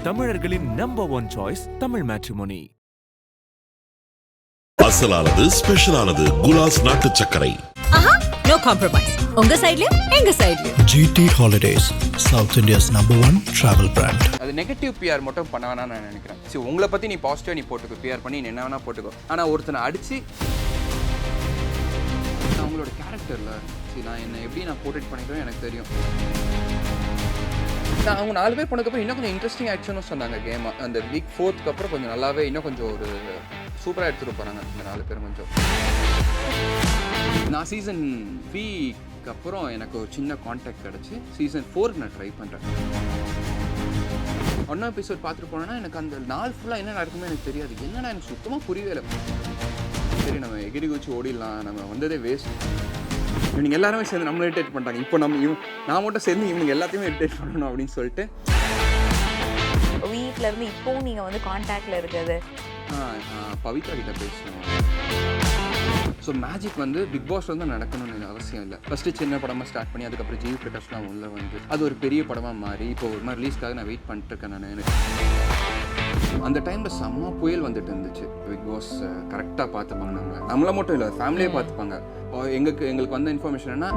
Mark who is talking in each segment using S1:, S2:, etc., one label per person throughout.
S1: தமிழர்களின் number one choice Tamil matrimony.
S2: அசலானது ஸ்பெஷலானது குலாஸ் நாட்டு சர்க்கரை.
S3: No compromise. உங்க சைடுலயும் எங்க சைடுலயும்.
S4: GT Holidays, South India's #1 travel brand.
S5: அது நெகட்டிவ் பிஆர் மட்டும் பண்ண வேணாம்னு நான் நினைக்கிறேன். சரி, உங்களை பற்றி நீ பாசிட்டிவாக நீ போட்டுக்கோ, பிஆர் பண்ணி நீ என்ன வேணால் போட்டுக்கோ. ஆனால் ஒருத்தனை அடித்து அவங்களோட கேரக்டரில் சரி நான் என்ன எப்படி நான் போர்ட்ரேட் பண்ணிக்கிறேன் எனக்கு தெரியும். நான் அவங்க 4 பேர் போனதுக்கப்புறம் இன்னும் கொஞ்சம் இன்ட்ரெஸ்டிங் ஆயிடுச்சுன்னு சொன்னாங்க கேம். அந்த வீக் 4க்கு அப்புறம் கொஞ்சம் நல்லாவே இன்னும் கொஞ்சம் ஒரு சூப்பராக எடுத்துகிட்டு போகிறாங்க இந்த 4 பேர் கொஞ்சம். நான் சீசன் 3க்கு அப்புறம் எனக்கு ஒரு சின்ன கான்டாக்ட் கிடச்சி சீசன் 4க்கு நான் ட்ரை பண்ணுறேன். 1 எபிசோட் பார்த்துட்டு போனேன்னா எனக்கு அந்த நாள் ஃபுல்லாக என்ன நடக்குமே எனக்கு தெரியாது. என்னன்னா எனக்கு சுத்தமாக புரியவே இல்லை. சரி நம்ம எகிரி குச்சி ஓடிடலாம், நம்ம வந்ததே வேஸ்ட். இவங்க எல்லாருமே சேர்ந்து நம்மளை இரிட்டேட் பண்ணிட்டாங்க. இப்போ நான் மட்டும் சேர்ந்து இவங்க எல்லாத்தையுமே இரிட்டேட் பண்ணணும் அப்படின்னு சொல்லிட்டு
S3: வீட்டில் இருந்து இப்போவும் நீங்கள் வந்து கான்டாக்டில் இருக்கிறது.
S5: பவித்ரா கிட்ட பேசணும். ஸோ மேஜிக் வந்து பிக் பாஸ் வந்து நடக்கணும்னு அவசியம் இல்லை. ஃபஸ்ட்டு சின்ன படமாக ஸ்டார்ட் பண்ணி அதுக்கப்புறம் ஜிவி பிரகாஷ்லாம் உள்ளே வந்து அது ஒரு பெரிய படமாக மாறி இப்போ ஒரு மாதிரி ரிலீஸ்க்காக நான் வெயிட் பண்ணிட்டுருக்கேன். நான் அந்த டைமில் செம்ம புயல் வந்துட்டு இருந்துச்சு. பிக் பாஸ் கரெக்டாக பார்த்துப்பாங்க, நம்மளை மட்டும் இல்லை ஃபேமிலியே பார்த்துப்பாங்க. எங்களுக்கு வந்த இன்ஃபர்மேஷன் என்ன,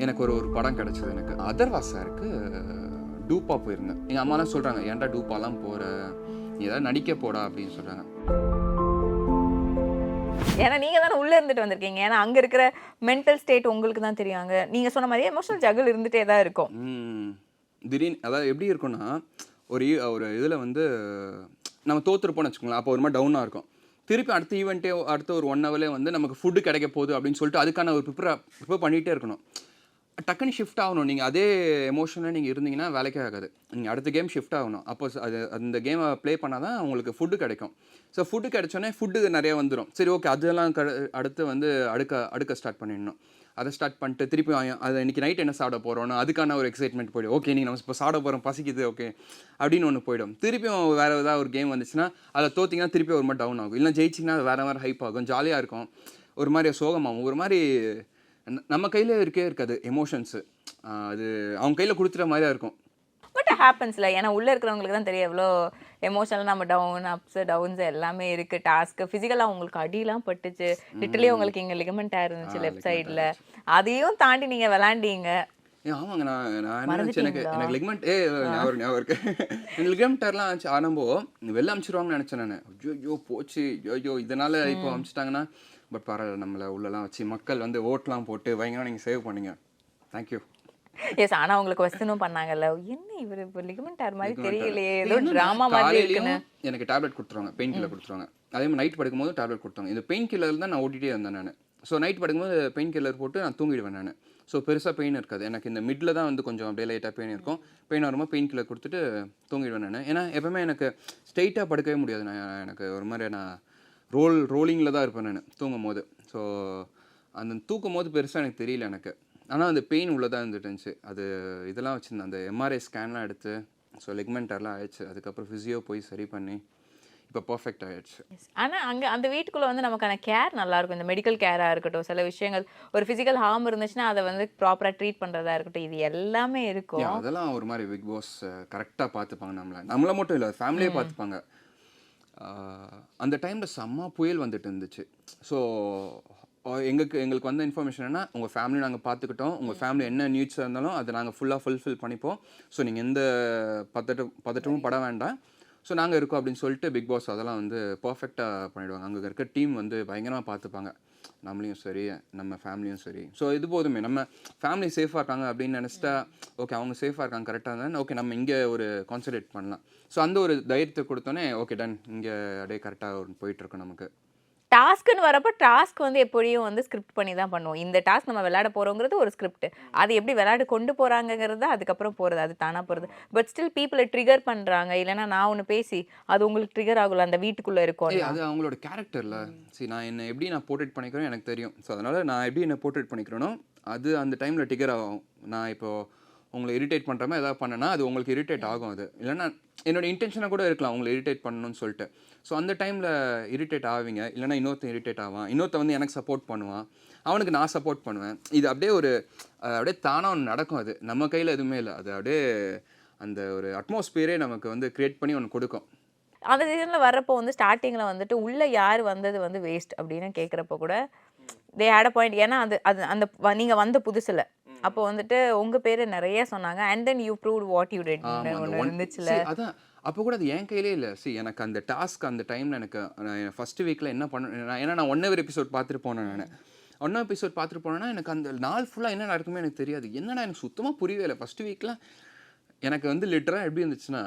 S5: எனக்கு ஒரு படம் கிடச்சிது. எனக்கு அதர்வா சாருக்கு டூப்பா போயிருந்தேன். எங்கள் அம்மாலாம் சொல்கிறாங்க, ஏன்டா டூப்பாலாம் போகிற, நீ ஏதாவது நடிக்க போடா அப்படின்னு சொல்கிறாங்க.
S3: ஏன்னா நீங்கள் தானே உள்ளே இருந்துட்டு வந்திருக்கீங்க. ஏன்னா அங்கே இருக்கிற மென்டல் ஸ்டேட் உங்களுக்கு தான் தெரியுங்க. நீங்கள் சொன்ன மாதிரி எமோஷனல் ஜகிள் இருந்துகிட்டே தான் இருக்கும்.
S5: திடீர்னு அதாவது எப்படி இருக்குன்னா, ஒரு இதில் வந்து நம்ம தோற்றுருப்போம்னு வச்சுக்கோங்களேன். அப்போ ஒரு மாதிரி டவுனாக இருக்கும். திருப்பி அடுத்த ஈவெண்ட்டே அடுத்த ஒரு 1 ஹவர்லேயே வந்து நமக்கு ஃபுட்டு கிடைக்க போகுது அப்படின்னு சொல்லிட்டு அதுக்கான ஒரு ப்ரிப்பேர் பண்ணிகிட்டே இருக்கணும். டக்குன்னு ஷிஃப்ட் ஆகணும். நீங்கள் அதே எமோஷனில் நீங்கள் இருந்தீங்கன்னா வேலைக்கே ஆகாது. நீங்கள் அடுத்த கேம் ஷிஃப்ட் ஆகணும். அப்போ அந்த கேமை ப்ளே பண்ணால் தான் உங்களுக்கு ஃபுட்டு கிடைக்கும். ஸோ ஃபுட்டு கிடைச்சோன்னே ஃபுட்டு நிறைய வந்துடும். சரி ஓகே, அதெல்லாம் அடுத்து வந்து அடுக்க ஸ்டார்ட் பண்ணிடணும். அதை ஸ்டார்ட் பண்ணிட்டு திருப்பி அதை இன்றைக்கி நைட் என்ன சாப்பிட போகிறோன்னு அதுக்கான ஒரு எக்ஸைட்மெண்ட் போய்டும். ஓகே நீங்கள் நம்ம இப்போ சாப்பிட போகிறோம், பசிக்குது, ஓகே அப்படின்னு ஒன்று போய்டும். திருப்பியும் வேறு ஏதாவது ஒரு கேம் வந்துச்சுன்னா அதை தோற்றிங்கன்னா திருப்பி ஒரு மாதிரி டவுன் ஆகும். இல்லை ஜெயிச்சிங்கன்னா அது வேறு ஹைப் ஆகும், ஜாலியாக இருக்கும், ஒரு மாதிரி சோகமாகும், ஒரு மாதிரி நம்ம கையில் இருக்காது எமோஷன்ஸு. அது அவங்க கையில் கொடுத்துற மாதிரியா இருக்கும்.
S3: பட் ஹேப்பன்ஸ்ல. ஏன்னா உள்ளே இருக்கிறவங்களுக்கு தான் தெரியும் எவ்வளோ எமோஷனல் நம்ம டவுன்ஸ் எல்லாமே இருக்குது. டாஸ்க்கு ஃபிசிக்கலாக உங்களுக்கு அடியெலாம் பட்டுச்சு. லிட்டரலி உங்களுக்கு இங்கே லிகமெண்ட் இருந்துச்சு லெஃப்ட் சைடில். அதையும் தாண்டி நீங்கள் விளாண்டீங்க.
S5: ஆமாங்க, நான் என்ன நினச்சேன், எனக்கு லிகமெண்ட் ஞாபகம் இருக்கு. லிகமெண்டர்லாம் ஆச்சு ஆரம்பம் வெளில அனுப்பிச்சிருவாங்கன்னு நினச்சேன் நான். ஐயோ போச்சு, ஐயோ இதனால் இப்போ அனுப்பிச்சிட்டாங்கன்னா. பட் பரவாயில்ல, நம்மளை உள்ளெல்லாம் வச்சு மக்கள் வந்து ஓட்டெலாம் போட்டு பயங்கரம் நீங்கள் சேவ் பண்ணீங்க. தேங்க்யூ.
S3: எஸ், ஆனால் உங்களுக்கு கொஸ்டினும் பண்ணாங்கல்ல, என்ன இவர் இப்போ லிகமெண்ட் மாதிரி தெரியலையே, ஏதோ ட்ராமா மாதிரி இருக்குன்னு.
S5: எனக்கு டேப்லெட் கொடுத்துருவாங்க, பெயின் கில்லர் கொடுத்துருவாங்க. அதே மாதிரி நைட் படுக்கும்போது டேப்லெட் கொடுத்தாங்க. இந்த பெயின் கில்லர் தான் நான் ஓட்டிகிட்டே இருந்தேன் நான். ஸோ நைட் படுக்கும்போது பெயின் கில்லர் போட்டு நான் தூங்கிடுவேன் நான். ஸோ பெருசாக பெயின் இருக்காது எனக்கு. இந்த மிடில் தான் வந்து கொஞ்சம் அப்படியே லைட்டாக பெயின் இருக்கும். பெயின் வரும்போது பெயின் கில்லர் கொடுத்துட்டு தூங்கிடுவேன் நான். ஏன்னா எப்போவுமே எனக்கு ஸ்ட்ரெயிட்டாக படுக்கவே முடியாது. எனக்கு ஒரு மாதிரி நான் ரோலிங்கில் தான் இருப்பேன் நான் தூங்கும் போது. ஸோ அந்த தூக்கும் போது பெருசாக எனக்கு தெரியல எனக்கு. ஆனால் அந்த பெயின் உள்ளதாக இருந்துட்டுருந்துச்சு. அது இதெல்லாம் வச்சுருந்தேன், அந்த எம்ஆர்ஐ ஸ்கேன்லாம் எடுத்து. ஸோ லெக்மெண்டர்லாம் ஆயிடுச்சு. அதுக்கப்புறம் ஃபிசியோ போய் சரி பண்ணி இப்போ பர்ஃபெக்ட் ஆகிடுச்சு.
S3: ஆனால் அங்கே அந்த வீட்டுக்குள்ளே வந்து நமக்கான கேர் நல்லாயிருக்கும். இந்த மெடிக்கல் கேராக இருக்கட்டும், சில விஷயங்கள் ஒரு ஃபிசிக்கல் ஹார்ம் இருந்துச்சுன்னா அதை வந்து ப்ராப்பராக ட்ரீட் பண்ணுறதா இருக்கட்டும், இது எல்லாமே இருக்கும்.
S5: அதெல்லாம் ஒரு மாதிரி பிக் பாஸ் கரெக்டாக பார்த்துப்பாங்க. நம்மளை மட்டும் இல்லை ஃபேமிலியே பார்த்துப்பாங்க. அந்த டைமில் செம்ம புயல் வந்துட்டு இருந்துச்சு. ஸோ எங்களுக்கு வந்த இன்ஃபர்மேஷன் என்ன, உங்கள் ஃபேமிலி நாங்கள் பார்த்துக்கிட்டோம், உங்கள் ஃபேமிலி என்ன நீட்ஸாக இருந்தாலும் அதை நாங்கள் ஃபுல்லாக ஃபுல்ஃபில் பண்ணிப்போம். ஸோ நீங்கள் எந்த பதட்டமும் பட வேண்டாம், ஸோ நாங்கள் இருக்கோம் அப்படின்னு சொல்லிட்டு பிக் பாஸ் அதெல்லாம் வந்து பர்ஃபெக்டாக பண்ணிவிடுவாங்க. அங்கே இருக்க டீம் வந்து பயங்கரமாக பார்த்துப்பாங்க, நம்மளையும் சரி நம்ம ஃபேமிலியும் சரி. ஸோ இது போதுமே, நம்ம ஃபேமிலி சேஃபாக இருக்காங்க அப்படின்னு நினச்சிட்டா ஓகே, அவங்க சேஃபாக இருக்காங்க கரெக்டாக இருந்தால் ஓகே, நம்ம இங்கே ஒரு கான்சன்ட்ரேட் பண்ணலாம். ஸோ அந்த ஒரு தைரியத்தை கொடுத்தோன்னே ஓகே டன், இங்கே அப்படியே கரெக்டாக போயிட்டுருக்கோம். நமக்கு
S3: டாஸ்க்குன்னு வரப்போ டாஸ்க் வந்து எப்படியும் வந்து ஸ்கிரிப்ட் பண்ணி தான் பண்ணுவோம். இந்த டாஸ்க் நம்ம விளையாட போகிறோங்கிறது ஒரு ஸ்கிரிப்ட். அது எப்படி விளையாட கொண்டு போகிறாங்கிறது அதுக்கப்புறம் போகிறது, அது தானாக போகிறது. பட் ஸ்டில் பீப்புளை ட்ரிகர் பண்ணுறாங்க. இல்லைனா நான் ஒன்று பேசி அது உங்களுக்கு ட்ரிகர் ஆகல, அந்த வீட்டுக்குள்ளே இருக்கும்.
S5: அது அவங்களோட கேரக்டரில் சரி நான் என்ன எப்படி நான் போர்ட்ரேட் பண்ணிக்கிறேன் எனக்கு தெரியும். ஸோ அதனால் நான் எப்படி என்ன போர்ட்ரேட் பண்ணிக்கிறேனோ அது அந்த டைமில் ட்ரிகர் ஆகும். நான் இப்போது உங்களை இரிட்டேட் பண்ணுற மாதிரி எதாவது பண்ணேன்னா அது உங்களுக்கு இரிட்டேட் ஆகும். அது இல்லைன்னா என்னோட இன்டென்ஷனாக கூட இருக்கலாம் உங்களை இரிட்டேட் பண்ணணும்னு சொல்லிட்டு. ஸோ அந்த டைமில் இரிட்டேட் ஆவீங்க. இல்லைனா இன்னொருத்தன் இரிட்டேட் ஆவான், இன்னொருத்தன் வந்து எனக்கு சப்போர்ட் பண்ணுவான், அவனுக்கு நான் சப்போர்ட் பண்ணுவேன். இது அப்படியே அப்படியே தானாக ஒன்று நடக்கும். அது நம்ம கையில் எதுவுமே இல்லை. அது அப்படியே அந்த ஒரு அட்மாஸ்பியரே நமக்கு வந்து கிரியேட் பண்ணி ஒன்று கொடுக்கும்.
S3: அந்த சீசனில் வர்றப்போ வந்து ஸ்டார்டிங்கில் வந்துட்டு உள்ளே யார் வந்தது வந்து வேஸ்ட் அப்படின்னு கேட்குறப்போ கூட தே ஹேட் அ பாயிண்ட். ஏன்னா அது அது அந்த நீங்கள் வந்த புதுசில் அப்போ வந்துட்டு உங்கள் பேர் நிறைய சொன்னாங்க. And then you proved what you did ஒன்று இருந்துச்சுல.
S5: அதான் அப்போ கூட அது என் கையிலே இல்லை. எனக்கு அந்த டாஸ்க் அந்த டைமில் எனக்கு ஃபஸ்ட்டு வீக்கில் என்ன பண்ண, ஏன்னா நான் 1 hour எபிசோட் பார்த்துட்டு போனேன். நான் 1 hour எபிசோட் பார்த்துட்டு போனேன்னா எனக்கு அந்த நாள் ஃபுல்லாக என்ன நடக்குமே எனக்கு தெரியாது. என்னடா எனக்கு சுத்தமாக புரியவே இல்லை. ஃபஸ்ட்டு வீக்கில் எனக்கு வந்து லிட்டராக எப்படி இருந்துச்சுன்னா,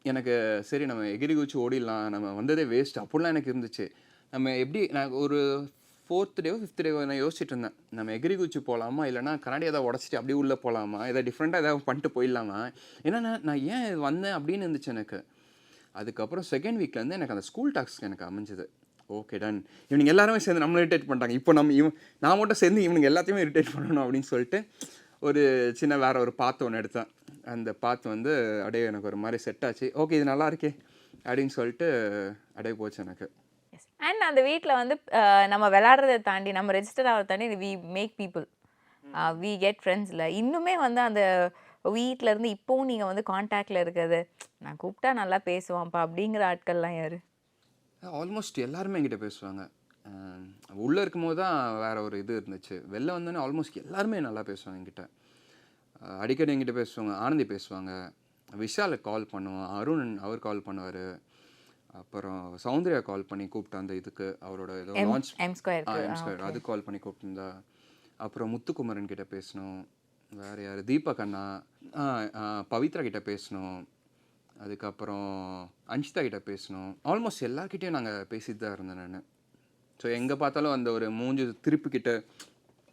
S5: எனக்கு சரி நம்ம எகிரி குச்சி ஓடிடலாம், நம்ம வந்ததே வேஸ்ட் அப்படிலாம் எனக்கு இருந்துச்சு. நம்ம எப்படி நான் ஒரு 4th day 5th day நான் யோசிச்சுட்டு இருந்தேன், நம்ம எகிரி குச்சி போகலாமா, இல்லைனா கண்ணாடி ஏதாவது உடச்சிட்டு அப்படியே உள்ளே போகலாமா, ஏதாவது டிஃப்ரெண்ட்டாக ஏதாவது பண்ணிட்டு போயிடலாமா, ஏன்னா நான் ஏன் வந்தேன் அப்படின்னு இருந்துச்சு எனக்கு. அதுக்கப்புறம் செகண்ட் வீக்லேருந்து எனக்கு அந்த ஸ்கூல் டாஸ்க் எனக்கு அமைஞ்சது. ஓகே டன், இவனுங்க எல்லாருமே சேர்ந்து நம்மளை இரிட்டேட் பண்ணிட்டாங்க, இப்போ நான் மட்டும் சேர்ந்து இவனுங்க எல்லாத்தையுமே இரிட்டேட் பண்ணணும் அப்படின்னு சொல்லிட்டு ஒரு சின்ன வேற ஒரு பாத்து ஒன்று எடுத்தேன். அந்த பாத்து வந்து அப்படியே எனக்கு ஒரு மாதிரி செட் ஆச்சு. ஓகே இது நல்லா இருக்கே அப்படின்னு சொல்லிட்டு அப்படியே போச்சு எனக்கு.
S3: அண்ட் அந்த வீட்டில் வந்து நம்ம விளையாடுறதை தாண்டி நம்ம ரெஜிஸ்டர் ஆகிறத தாண்டி we make people, we get ஃப்ரெண்ட்ஸில் இன்னுமே வந்து அந்த வீட்டிலேருந்து இப்போவும் நீங்கள் வந்து கான்டாக்டில் இருக்கிறது, நான் கூப்பிட்டா நல்லா பேசுவான்ப்பா அப்படிங்கிற ஆட்கள்லாம் யார்?
S5: ஆல்மோஸ்ட் எல்லாருமே என்கிட்ட பேசுவாங்க. உள்ளே இருக்கும்போது தான் வேற ஒரு இது இருந்துச்சு. வெளில வந்தோடனே ஆல்மோஸ்ட் எல்லாருமே நல்லா பேசுவாங்க என்கிட்ட. அடிக்கடி என்கிட்ட பேசுவாங்க. ஆனந்தி பேசுவாங்க, விஷாலுக்கு கால் பண்ணுவான், அருண் அவர் கால் பண்ணுவார், அப்புறம் சௌந்தர்யா கால் பண்ணி கூப்பிட்டா அந்த இதுக்கு அவரோட ஏதோ லான்ச் M2 அது கால் பண்ணி கூப்பிட்டுருந்தா. அப்புறம் முத்துக்குமரன் கிட்ட பேசணும், வேறு யார் தீபக் அண்ணா, பவித்ரா கிட்ட பேசணும், அதுக்கப்புறம் அன்ஷிதா கிட்ட பேசணும். ஆல்மோஸ்ட் எல்லார்கிட்டையும் நாங்கள் பேசிட்டு தான் இருந்தேன் நான். ஸோ எங்கே பார்த்தாலும் அந்த ஒரு மூஞ்சி திருப்பிக்கிட்ட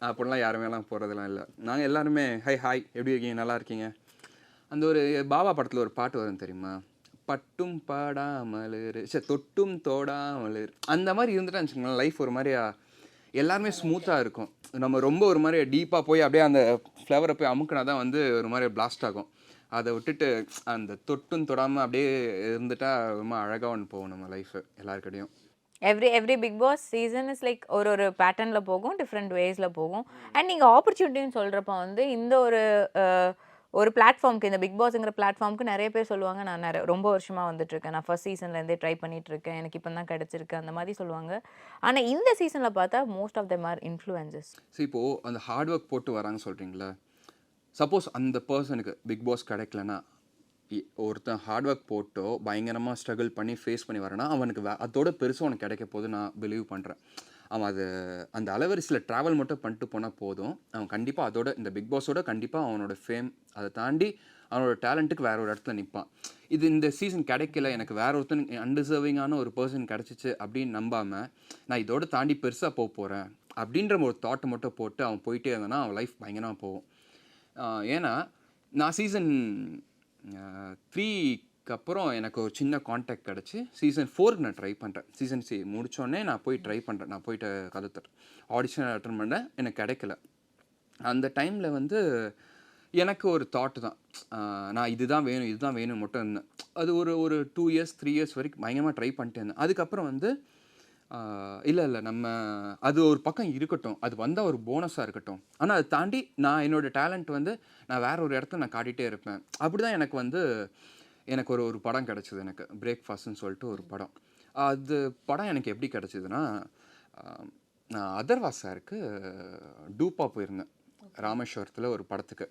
S5: அப்படிலாம் யாருமேலாம் போகிறதெல்லாம் இல்லை. நாங்கள் எல்லாருமே ஹாய் எப்படி இருக்கீங்க, நல்லா இருக்கீங்க. அந்த ஒரு பாபா படத்தில் ஒரு பாட்டு வரும் தெரியுமா, பட்டும் பாடாமலரு தொட்டும் தோடாமலரு, அந்த மாதிரி இருந்துட்டான்னு வச்சுக்கோங்களேன். லைஃப் ஒரு மாதிரி எல்லாருமே ஸ்மூத்தாக இருக்கும். நம்ம ரொம்ப ஒரு மாதிரி டீப்பாக போய் அப்படியே அந்த ஃப்ளவரை போய் அமுக்கினா தான் வந்து ஒரு மாதிரி பிளாஸ்ட் ஆகும். அதை விட்டுட்டு அந்த தொட்டும் தொடாமல் அப்படியே இருந்துட்டா ரொம்ப அழகாக ஒன்று போகும் நம்ம லைஃபு எல்லாருக்கிட்டையும்.
S3: Every Bigg Boss season is like ஒரு பேட்டர்னில் போகும், டிஃப்ரெண்ட் வேஸில் போகும். அண்ட் நீங்கள் ஆப்பர்ச்சுனிட்டின்னு சொல்கிறப்ப வந்து இந்த ஒரு பிளாட்ஃபார்முக்கு, இந்த பிக் பாஸ்ங்கிற பிளாட்ஃபார்முக்கு நிறைய பேர் சொல்லுவாங்க, நான் ரொம்ப வருஷமாக வந்துட்டுருக்கேன், நான் ஃபர்ஸ்ட் சீசன்லேருந்தே ட்ரை பண்ணிகிட்ருக்கேன், எனக்கு இப்போ தான் கிடச்சிருக்கு அந்த மாதிரி சொல்லுவாங்க. ஆனால் இந்த சீசனில் பார்த்தா most of them are influences.
S5: So இப்போது அந்த ஹார்ட் ஒர்க் போட்டு வராங்க சொல்கிறீங்களா, சப்போஸ் அந்த பர்சனுக்கு பிக் பாஸ் கிடைக்கலன்னா, ஒருத்தன் ஹார்ட் ஒர்க் போட்டோ பயங்கரமாக ஸ்ட்ரகிள் பண்ணி ஃபேஸ் பண்ணி வரேன்னா அவனுக்கு அதோட பெருசாக அவனுக்கு கிடைக்க போது நான் பிலீவ் பண்ணுறேன். அவன் அது அந்த அளவரிசையில் ட்ராவல் மட்டும் பண்ணிட்டு போனால் போதும், அவன் கண்டிப்பாக அதோட இந்த பிக் பாஸோட கண்டிப்பாக அவனோட ஃபேம் அதை தாண்டி அவனோட டேலண்ட்டுக்கு வேற ஒரு இடத்துல நிற்பான். இது இந்த சீசன் கிடைக்கல, எனக்கு வேற ஒருத்தன் அன்டிசர்விங்கான ஒரு பர்சன் கிடச்சிச்சு அப்படின்னு நம்பாமல் நான் இதோட தாண்டி பெருசாக போக போகிறேன் அப்படின்ற ஒரு தாட்டை மட்டும் போட்டு அவன் போயிட்டே இருந்தானா அவன் லைஃப் பயங்கரமாக போகும். ஏன்னா நான் சீசன் 3க்கு அப்புறம் எனக்கு ஒரு சின்ன கான்டாக்ட் கிடச்சி சீசன் 4க்கு நான் ட்ரை பண்ணுறேன். சீசன் 3 முடித்தோடனே நான் போய் ட்ரை பண்ணுறேன். நான் போயிட்டு கலத்துறேன், ஆடிஷன் அட்டன் பண்ணேன், எனக்கு கிடைக்கல. அந்த டைமில் வந்து எனக்கு ஒரு தாட்டு தான், நான் இதுதான் வேணும் மட்டும் இருந்தேன். அது ஒரு 2 years 3 years வரைக்கும் பயங்கரமாக ட்ரை பண்ணிட்டே இருந்தேன். அதுக்கப்புறம் வந்து இல்லை நம்ம அது ஒரு பக்கம் இருக்கட்டும், அது வந்தால் ஒரு போனஸாக இருக்கட்டும், ஆனால் அதை தாண்டி நான் என்னோடய டேலண்ட் வந்து நான் வேறு ஒரு இடத்துல நான் காட்டிகிட்டே இருப்பேன். அப்படி தான் எனக்கு ஒரு படம் கிடச்சிது. எனக்கு பிரேக்ஃபாஸ்ட்னு சொல்லிட்டு ஒரு படம். அது படம் எனக்கு எப்படி கிடச்சிதுன்னா, நான் அதர்வா சாருக்கு டூப்பா போயிருந்தேன் ராமேஸ்வரத்தில் ஒரு படத்துக்கு.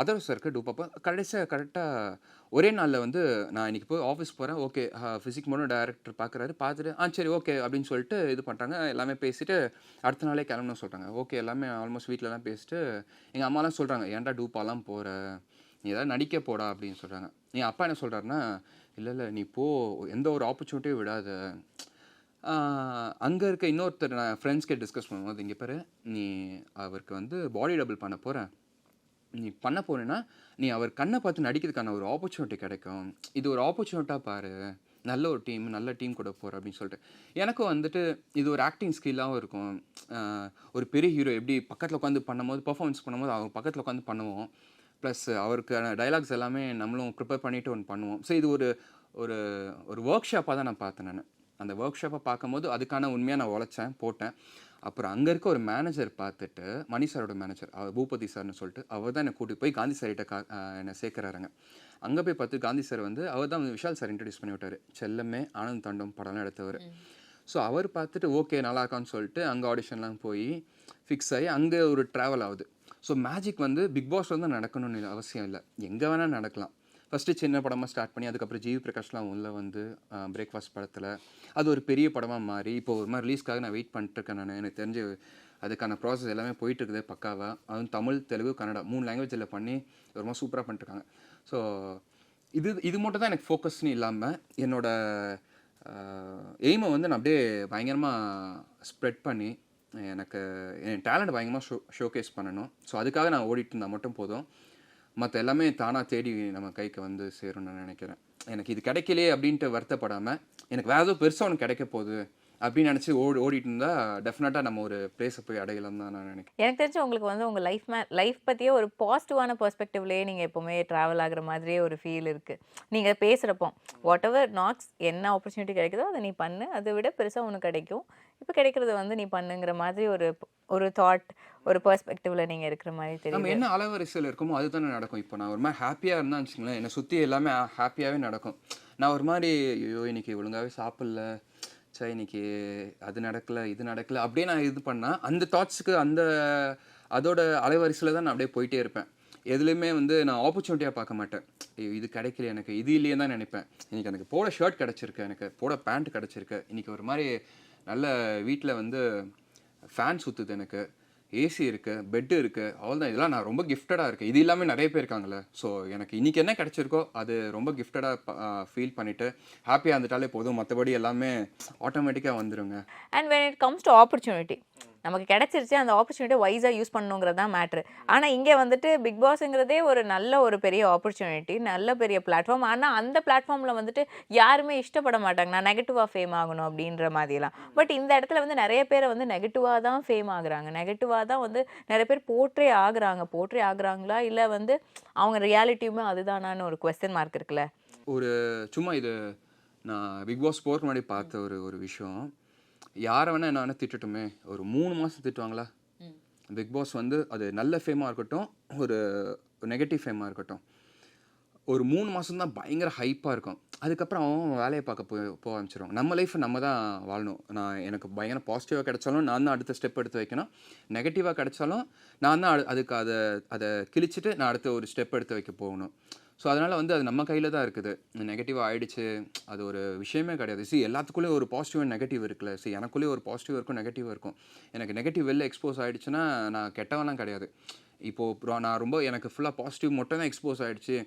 S5: அதர்வா சாருக்கு டூப்பா கரெக்டாக ஒரே நாளில் வந்து நான் இன்றைக்கி போய் ஆஃபீஸ் போகிறேன். ஓகே ஃபிசிக் மட்டும் டைரக்டர் பார்த்துட்டு சரி ஓகே அப்படின்னு சொல்லிட்டு இது பண்ணுறாங்க. எல்லாமே பேசிவிட்டு அடுத்த நாளே கிளம்பணும்னு சொல்கிறாங்க. ஓகே எல்லாமே ஆல்மோஸ்ட் வீட்டிலலாம் பேசிட்டு எங்கள் அம்மாலாம் சொல்கிறாங்க, ஏன்டா டூப்பாலாம் போகிற, நீ ஏதாவது நடிக்க போடா அப்படின்னு சொல்கிறாங்க. என் அப்பா என்ன சொல்கிறாருன்னா, இல்லை நீ போ, எந்த ஒரு ஆப்பர்ச்சுனிட்டியும் விடாத. அங்கே இருக்க இன்னொருத்தர் நான் ஃப்ரெண்ட்ஸ்கே டிஸ்கஸ் பண்ணும்போது, இங்கே பாரு நீ அவருக்கு வந்து பாடி டபுள் பண்ண போகிறேன், நீ பண்ண போனேன்னா நீ அவர் கண்ணை பார்த்து நடிக்கிறதுக்கான ஒரு ஆப்பர்ச்சுனிட்டி கிடைக்கும், இது ஒரு ஆப்பர்ச்சுனிட்டாக பாரு, நல்ல டீம் கூட போகிற அப்படின்னு சொல்லிட்டு. எனக்கும் வந்துட்டு இது ஒரு ஆக்டிங் ஸ்கில்லாகவும் இருக்கும். ஒரு பெரிய ஹீரோ எப்படி பக்கத்தில் உட்காந்து பண்ணும்போது பர்ஃபார்மன்ஸ் பண்ணும்போது அவங்க பக்கத்தில் உட்காந்து பண்ணுவோம், ப்ளஸ் அவருக்கான டைலாக்ஸ் எல்லாமே நம்மளும் ப்ரிப்பேர் பண்ணிவிட்டு ஒன்று பண்ணுவோம். ஸோ இது ஒரு ஒர்க் ஷாப்பாக தான் நான் பார்த்தேன். நான் அந்த ஒர்க் ஷாப்பை பார்க்கும்போது அதுக்கான உண்மையாக நான் உழைச்சேன், போட்டேன். அப்புறம் அங்கே இருக்க ஒரு மேனேஜர் பார்த்துட்டு, மணி சாரோட மேனேஜர் அவர் பூபதி சார்னு சொல்லிட்டு, அவர் தான் என்னை கூட்டிகிட்டு போய் காந்தி சார்கிட்ட என்னை சேர்க்குறாருங்க. அங்கே போய் பார்த்து காந்தி சார் வந்து அவர் தான் விஷால் சார் இன்ட்ரடியூஸ் பண்ணி விட்டார். செல்லமே, ஆனந்த் தாண்டம் படம்லாம் எடுத்தவர். ஸோ அவர் பார்த்துட்டு ஓகே நல்லா இருக்கான்னு சொல்லிட்டு அங்கே ஆடிஷன்லாம் போய் ஃபிக்ஸ் ஆகி அங்கே ஒரு ட்ராவல் ஆகுது. ஸோ மேஜிக் வந்து பிக் பாஸ் வந்து நடக்கணும்னு அவசியம் இல்லை, எங்கே வேணால் நடக்கலாம். ஃபஸ்ட்டு சின்ன படமாக ஸ்டார்ட் பண்ணி அதுக்கப்புறம் ஜிவி பிரகாஷ்லாம் உள்ளே வந்து பிரேக்ஃபாஸ்ட் படத்தில் அது ஒரு பெரிய படமாக மாறி இப்போ ஒரு மாதிரி ரிலீஸ்க்காக நான் வெயிட் பண்ணிட்டுருக்கேன். எனக்கு தெரிஞ்சு அதுக்கான ப்ராசஸ் எல்லாமே போயிட்டுருக்குது பக்காவாக. அதுவும் தமிழ், தெலுங்கு, கன்னடா 3 லாங்குவேஜில் பண்ணி ரொம்ப சூப்பராக பண்ணிட்டுருக்காங்க. ஸோ இது மட்டும் தான் எனக்கு ஃபோக்கஸ்னு இல்லாமல் என்னோடய எய்மை வந்து நான் அப்படியே பயங்கரமாக ஸ்ப்ரெட் பண்ணி எனக்கு என் டேலண்ட் பயங்கரமாக ஷோகேஸ் பண்ணணும். ஸோ அதுக்காக நான் ஓடிட்டு இருந்தால் மட்டும் போதும், மற்ற எல்லாமே தானாக தேடி நம்ம கைக்கு வந்து சேரும்னு நான் நினைக்கிறேன். எனக்கு இது கிடைக்கலையே அப்படின்ட்டு வருத்தப்படாமல் எனக்கு வேறு ஏதோ பெருசாக ஒன்று கிடைக்க போகுது அப்படின்னு நினச்சி ஓடிட்டு இருந்தால் டெஃபினட்டாக நம்ம ஒரு பிளேஸை போய் அடையலாம் தான் நான் நினைக்கிறேன்.
S3: எனக்கு தெரிஞ்சு உங்களுக்கு வந்து உங்கள் லைஃப் பற்றியே ஒரு பாசிட்டிவான பெர்ஸ்பெக்டிவ்லேயே நீங்கள் எப்போவுமே ட்ராவல் ஆகுற மாதிரியே ஒரு ஃபீல் இருக்குது. நீங்கள் பேசுகிறப்போ வாட் எவர் நாட்ஸ் என்ன ஆப்பர்ச்சுனிட்டி கிடைக்குதோ அதை நீ பண்ணு, அதை விட பெருசாக ஒன்று கிடைக்கும், இப்போ கிடைக்கிறத வந்து நீ பண்ணுங்கிற மாதிரி ஒரு தாட், ஒரு பெர்ஸ்பெக்டிவ்ல நீங்கள் இருக்கிற மாதிரி தெரியும்.
S5: நம்ம என்ன அலவரிசையில் இருக்கோமோ அதுதானே நடக்கும். இப்போ நான் ஒரு மாதிரி ஹாப்பியாக இருந்தான்னு வச்சுங்களேன், என்னை சுற்றி எல்லாமே ஹாப்பியாகவே நடக்கும். நான் ஒரு மாதிரி ஐயோ இன்னைக்கு ஒழுங்காகவே சாப்பிடல, சரி இன்னைக்கு அது நடக்கலை இது நடக்கலை அப்படியே நான் இது பண்ணால் அந்த தாட்ஸுக்கு அதோட அலைவரிசையில் தான் நான் அப்படியே போயிட்டே இருப்பேன். எதுலேயுமே வந்து நான் ஆப்பர்ச்சுனிட்டியாக பார்க்க மாட்டேன். இது கிடைக்கல எனக்கு, இது இல்லையே தான் நினைப்பேன். இன்றைக்கி எனக்கு போட ஷர்ட் கிடச்சிருக்கு, எனக்கு போட பேண்ட் கிடச்சிருக்கு, இன்றைக்கி ஒரு மாதிரி நல்ல வீட்டில் வந்து ஃபேன் சுற்றுது, எனக்கு ஏசி இருக்குது, பெட்டு இருக்குது, அவ்வளோதான். இதெல்லாம் நான் ரொம்ப கிஃப்டடாக இருக்கேன். இது இல்லாமல் நிறைய பேர் இருக்காங்களே. ஸோ எனக்கு இன்றைக்கி என்ன கிடச்சிருக்கோ அது ரொம்ப கிஃப்டடாக ஃபீல் பண்ணிவிட்டு ஹாப்பியாக இருந்துட்டாலே போதும், மற்றபடி எல்லாமே ஆட்டோமேட்டிக்காக வந்துடுங்க.
S3: And when it comes to opportunity, நமக்கு கிடைச்சிருச்சு, அந்த ஆப்பர்ச்சுனிட்டியை வைஸாக யூஸ் பண்ணணுங்கிறது தான் மேட்ரு. ஆனால் இங்கே வந்துட்டு பிக் பாஸுங்கிறதே ஒரு பெரிய ஆப்பர்ச்சுனிட்டி, நல்ல பெரிய பிளாட்ஃபார்ம். ஆனால் அந்த பிளாட்ஃபார்மில் வந்துட்டு யாருமே இஷ்டப்பட மாட்டாங்க நான் நெகட்டிவாக ஃபேம் ஆகணும் அப்படின்ற மாதிரிலாம். பட் இந்த இடத்துல வந்து நிறைய பேரை வந்து நெகட்டிவாக தான் ஃபேம் ஆகுறாங்க, நெகட்டிவாக தான் வந்து நிறைய பேர் போற்றே ஆகுறாங்களா இல்லை வந்து அவங்க ரியாலிட்டியுமே அதுதானான்னு ஒரு கொஸ்டின் மார்க் இருக்குல்ல.
S5: சும்மா இது நான் பிக் பாஸ் போகிறதுக்கு முன்னாடி பார்த்த ஒரு விஷயம். யாரை வேணால் என்ன வேணால் திட்டட்டுமே, ஒரு 3 மாதம் திட்டுவாங்களா பிக் பாஸ் வந்து, அது நல்ல ஃபேமாக இருக்கட்டும் ஒரு நெகட்டிவ் ஃபேமாக இருக்கட்டும், ஒரு 3 மாதம் தான் பயங்கர ஹைப்பாக இருக்கும். அதுக்கப்புறம் அவன் வேலையை பார்க்க போக ஆரம்பிச்சிடும். நம்ம லைஃப்பை நம்ம தான் வாழணும். எனக்கு பயங்கர பாசிட்டிவாக கிடைச்சாலும் நான் தான் அடுத்த ஸ்டெப் எடுத்து வைக்கணும், நெகட்டிவாக கிடைச்சாலும் நான் தான் அதுக்கு அதை கிழிச்சிட்டு நான் அடுத்த ஒரு ஸ்டெப் எடுத்து வைக்க போகணும். ஸோ அதனால் வந்து அது நம்ம கையில் தான் இருக்குது. நெகட்டிவாக ஆகிடுச்சு அது ஒரு விஷயமே கிடையாது. எல்லாத்துக்குள்ளேயும் ஒரு பாசிட்டிவ் அண்ட் நெகட்டிவ் இருக்குல்ல. எனக்குள்ளேயே ஒரு பாசிட்டிவ் இருக்கும், நெகட்டிவ் இருக்கும். எனக்கு நெகட்டிவ் வெளில எக்ஸ்போஸ் ஆகிடுச்சுன்னா நான் கெட்டவெல்லாம் கிடையாது. இப்போது நான் ரொம்ப எனக்கு ஃபுல்லாக பாசிட்டிவ் மட்டும் தான் எக்ஸ்போஸ் ஆகிடுச்சு,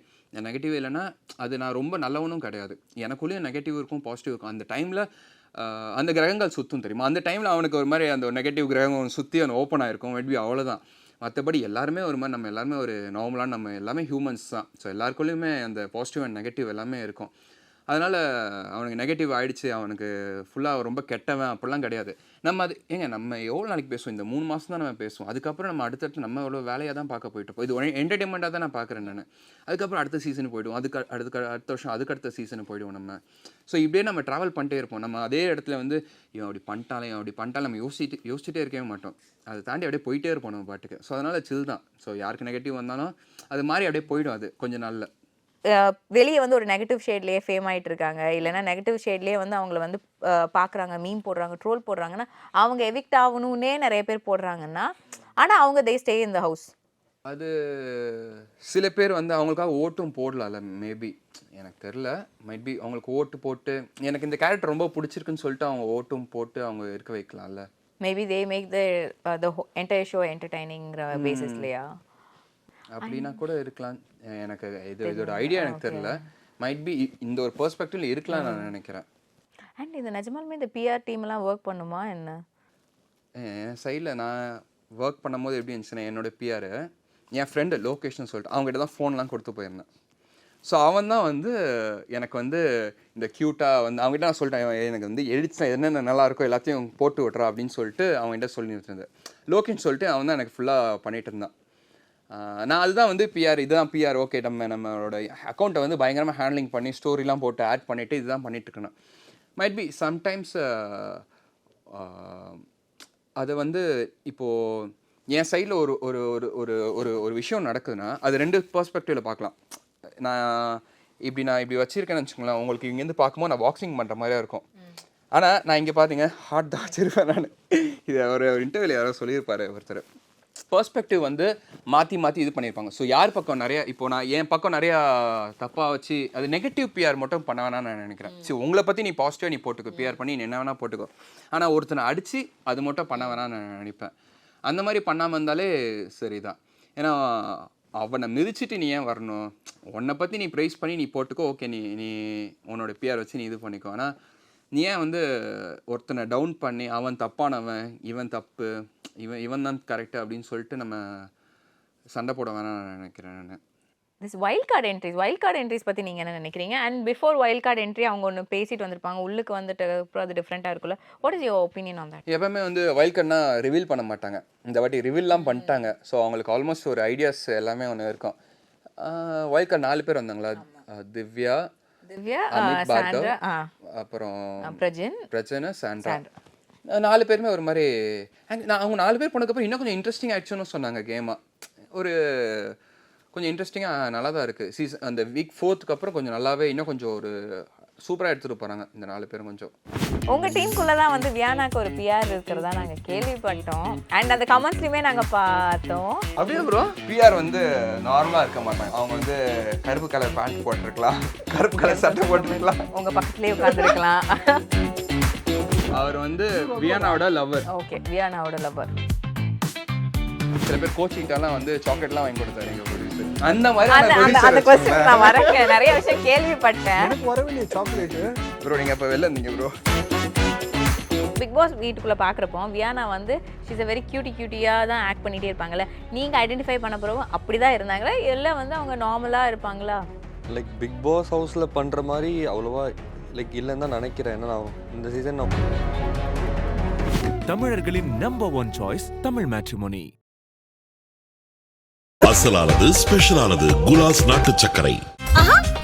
S5: நெகட்டிவ் இல்லைன்னா அது நான் ரொம்ப நல்லவனும் கிடையாது. எனக்குள்ளேயும் நெகட்டிவ் இருக்கும், பாசிட்டிவ் இருக்கும். அந்த டைமில் அந்த கிரகங்கள் சுற்றும் தெரியுமா, அந்த டைமில் அவனுக்கு ஒரு மாதிரி அந்த நெகட்டிவ் கிரகம் சுற்றி அவன் ஓப்பன் ஆகிருக்கும் மேபி, அவ்வளோதான். மற்றபடி எல்லாருமே ஒரு மாதிரி நம்ம எல்லாருமே ஒரு நார்மலான நம்ம எல்லாமே ஹியூமன்ஸ் தான். ஸோ எல்லாருக்குள்ளேயுமே அந்த பாசிட்டிவ் அண்ட் நெகட்டிவ் எல்லாமே இருக்கும். அதனால் அவனுக்கு நெகட்டிவ் ஆகிடுச்சு, அவனுக்கு ஃபுல்லாக ரொம்ப கெட்டவன் அப்படிலாம் கிடையாது. நம்ம நம்ம எவ்வளோ நாளைக்கு பேசுவோம், இந்த 3 மாதம் தான் நம்ம பேசுவோம். அதுக்கப்புறம் நம்ம அடுத்தடுத்து நம்ம எவ்வளோ வேலையாக தான் பார்க்க போயிட்டு இது என்டர்டெயின்மெண்ட்டாக தான் நான் பார்க்குறேன் நான். அதுக்கப்புறம் அடுத்த சீசனுக்கு போய்டுவோம், அடுத்த வருஷம் அதுக்கடுத்த சீசனுக்கு போய்டுவோம் நம்ம. ஸோ இப்படியே நம்ம ட்ராவல் பண்ணிட்டே இருப்போம். நம்ம அதே இடத்துல வந்து இவன் அப்படி பண்ணிட்டாலும் நம்ம யோசிச்சுட்டே இருக்கவே மாட்டோம். அதை தாண்டி அப்படியே போயிட்டே இருப்போம் நம்ம பாட்டுக்கு. ஸோ அதனால் சில் தான். ஸோ யாருக்கு நெகட்டிவ் வந்தாலும் அது மாதிரி அப்படியே போய்டும் அது கொஞ்ச நாளில்.
S3: வெளியே வந்து ஒரு நெகட்டிவ் ஷேட்லேயே ஃபேம் ஆகிட்டு இருக்காங்க, இல்லைனா நெகட்டிவ் ஷேட்லேயே வந்து அவங்கள வந்து பார்க்குறாங்க, மீம் போடுறாங்க, ட்ரோல் போடுறாங்கன்னா அவங்க எவிக்ட் ஆகணும்னே நிறைய பேர் போடுறாங்கன்னா, ஆனால் அவங்க தே ஸ்டே இன் த ஹவுஸ்.
S5: அது சில பேர் வந்து அவங்களுக்காக ஓட்டும் போடலாம்ல மேபி, எனக்கு தெரில. மைட் பி அவங்களுக்கு ஓட்டு போட்டு எனக்கு இந்த கேரக்டர் ரொம்ப பிடிச்சிருக்குன்னு சொல்லிட்டு அவங்க ஓட்டும் போட்டு அவங்க இருக்க வைக்கலாம்ல.
S3: Maybe they make the entire show என்டர்டைனிங்கிற பேசிஸ்லையா
S5: அப்படின்னா கூட இருக்கலாம். எனக்கு இதோட ஐடியா எனக்கு தெரியல. மைட் பி இந்த ஒரு பெர்ஸ்பெக்டிவ்ல இருக்கலாம் நான் நினைக்கிறேன்.
S3: அண்ட் இது நிஜமாலுமே இந்த பிஆர் டீம்லாம் ஒர்க் பண்ணுமா என்ன?
S5: என் சைடில் நான் ஒர்க் பண்ணும்போது எப்படி இருந்துச்சுன்னா, என்னோட பிஆர் என் ஃப்ரெண்டு லோகேஷ்னு சொல்லிட்டு அவங்ககிட்ட தான் ஃபோன்லாம் கொடுத்து போயிருந்தேன். ஸோ அவன் தான் வந்து எனக்கு வந்து இந்த க்யூட்டாக வந்து அவங்ககிட்ட நான் சொல்லிட்டேன், எனக்கு வந்து எழுதிச்சா என்னென்ன நல்லாயிருக்கோ எல்லாத்தையும் போட்டு விட்றா அப்படின்னு சொல்லிட்டு அவங்ககிட்ட சொல்லி வச்சுருந்தேன். லோகேஷ் சொல்லிட்டு அவன் தான் எனக்கு ஃபுல்லாக பண்ணிகிட்டு இருந்தான். நான் அதுதான் வந்து பிஆர், இதுதான் பிஆர். ஓகே, நம்மளோட அக்கௌண்ட்டை வந்து பயங்கரமாக ஹேண்ட்லிங் பண்ணி ஸ்டோரிலாம் போட்டு ஆட் பண்ணிவிட்டு இதுதான் பண்ணிகிட்ருக்கணும். மைட் பி சம்டைம்ஸ் அது வந்து இப்போது என் சைடில் ஒரு ஒரு ஒரு ஒரு ஒரு விஷயம் நடக்குதுன்னா அது 2 பெர்ஸ்பெக்டிவில் பார்க்கலாம். நான் இப்படி வச்சிருக்கேன்னு வச்சுக்கோங்களேன், உங்களுக்கு இங்கேருந்து பார்க்கும்போது நான் பாக்ஸிங் பண்ணுற மாதிரியா இருக்கும். ஆனால் நான் இங்கே பார்த்தீங்க ஹார்ட் தான் வச்சிருப்பேன் நான். இது ஒரு இன்டர்வியூவில் யாரோ சொல்லியிருப்பாரு ஒருத்தர். பெர்ஸ்பெக்டிவ் வந்து மாற்றி இது பண்ணியிருப்பாங்க. ஸோ யார் பக்கம் நிறைய, இப்போ நான் என் பக்கம் நிறையா தப்பாக வச்சு அது நெகட்டிவ் பிஆர் மட்டும் பண்ண வேணாம்னு நான் நினைக்கிறேன். சரி, உங்களை பற்றி நீ பாசிட்டிவாக நீ போட்டுக்கோ, பிஆர் பண்ணி நீ என்ன வேணால் போட்டுக்கோ. ஆனால் ஒருத்தனை அடித்து அது மட்டும் பண்ண வேணாம்னு நான் நினைப்பேன். அந்த மாதிரி பண்ணாமல் இருந்தாலே சரிதான். ஏன்னா அவனை மிதிச்சுட்டு நீ ஏன் வரணும்? உன்னை பற்றி நீ ப்ரைஸ் பண்ணி நீ போட்டுக்கோ, ஓகே, நீ உன்னோட பிஆர் வச்சு நீ இது பண்ணிக்கோ. ஆனால் நீ ஏன் வந்து ஒருத்தனை டவுன் பண்ணி அவன் தப்பானவன், இவன் தப்பு, இவன் தான் கரெக்டு அப்படின்னு சொல்லிட்டு நம்ம சண்டை போட வேணாம் நான் நினைக்கிறேன். நான்
S3: திஸ் வைல்ட் கார்டு என்ட்ரிஸ் பற்றி நீங்கள் என்ன நினைக்கிறீங்க? And before wild card entry அவங்க ஒன்று பேசிட்டு வந்திருப்பாங்க, உள்ளுக்கு வந்துட்டு அப்புறம் அது டிஃப்ரெண்ட்டாக இருக்குல்ல. What is your opinion on that?
S5: எப்பவுமே வந்து வைல்ட் கார்ட்னா ரிவீல் பண்ண மாட்டாங்க. இந்த வாட்டி ரிவீல்லாம் பண்ணிட்டாங்க. ஸோ அவங்களுக்கு ஆல்மோஸ்ட் ஒரு ஐடியாஸ் எல்லாமே ஒன்று இருக்கும். வைல்ட் கார்டு 4 பேர் வந்தாங்களா? திவ்யா, அமித் பார்கவ், அப்புறம் பிரஜன், சாண்ட்ரா. 4 பேருமே ஒரு மாதிரி அவங்க 4 பேர் போனதுக்கப்புறம் இன்னும் கொஞ்சம் இன்ட்ரெஸ்டிங் ஆயிடுச்சுன்னு சொன்னாங்க. கேமாக ஒரு கொஞ்சம் இன்ட்ரெஸ்டிங்காக நல்லா தான் இருக்குது. அந்த வீக் 4க்கு அப்புறம் கொஞ்சம் நல்லாவே இன்னும் கொஞ்சம் ஒரு சூப்பராக எடுத்துகிட்டு போகிறாங்க இந்த 4 பேரும். கொஞ்சம்
S3: உங்கள் டீமுக்குள்ளே தான் வந்து வியானாக்கு ஒரு பிஆர் இருக்கிறதா நாங்கள் கேள்விப்பட்டோம். அண்ட் அந்த கமெண்ட்ஸ்லையுமே நாங்கள் பார்த்தோம்.
S5: அப்படியே ப்ரோ பிஆர் வந்து நார்மலாக இருக்க மாட்டாங்க. அவங்க வந்து கருப்பு கலர் பேண்ட் போட்டிருக்கலாம், கருப்பு கலர் சட்டை போட்டிருக்கலாம்,
S3: உங்கள் பக்கத்துலேயே உட்காந்துருக்கலாம்.
S5: அவர் வந்து வியானாவோட லவ்வர்.
S3: ஓகே, வியானாவோட லவ்வர்.
S5: சில பேர் கோச்சிங்லாம் வந்து சாக்லேட்லாம் வாங்கி கொடுத்தாரு எங்க ப்ரொடியூசர். அந்த மாதிரி
S3: அந்த क्वेश्चन நான் வரேன், நிறைய விஷயம் கேள்விப்பட்டேன்.
S6: எனக்கு வரவில்லை சாக்லேட்.
S5: ப்ரோ நீங்க அப்ப வெளில இருந்தீங்க ப்ரோ.
S3: பிக் பாஸ் வீட்டுக்குள்ள பாக்குறப்போ வியானா வந்து ஷீஸ் a very கியூட்டியா தான் ஆக்ட் பண்ணிட்டே இருப்பாங்கல்ல. நீங்க ஐடென்டிஃபை பண்ண போறவங்க அப்படிதான் இருந்தாங்களா இல்ல வந்து அவங்க நார்மலா இருப்பாங்களா?
S7: லைக் பிக் பாஸ் ஹவுஸ்ல பண்ற மாதிரி அவ்வளவா லைக் இல்லைன்னு தான் நினைக்கிறேன். ஏன்னா இந்த சீசன்
S1: தமிழர்களின் நம்பர் 1 சாய்ஸ் தமிழ் மேட்ரிமோனி.
S2: அசலானது ஸ்பெஷலானது குலாஸ் நாட்டு சர்க்கரை.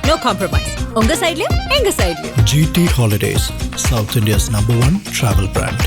S8: No compromise. உங்க சைடுலயும் எங்க சைடுலயும்.
S4: GT Holidays, South India's #1 travel brand.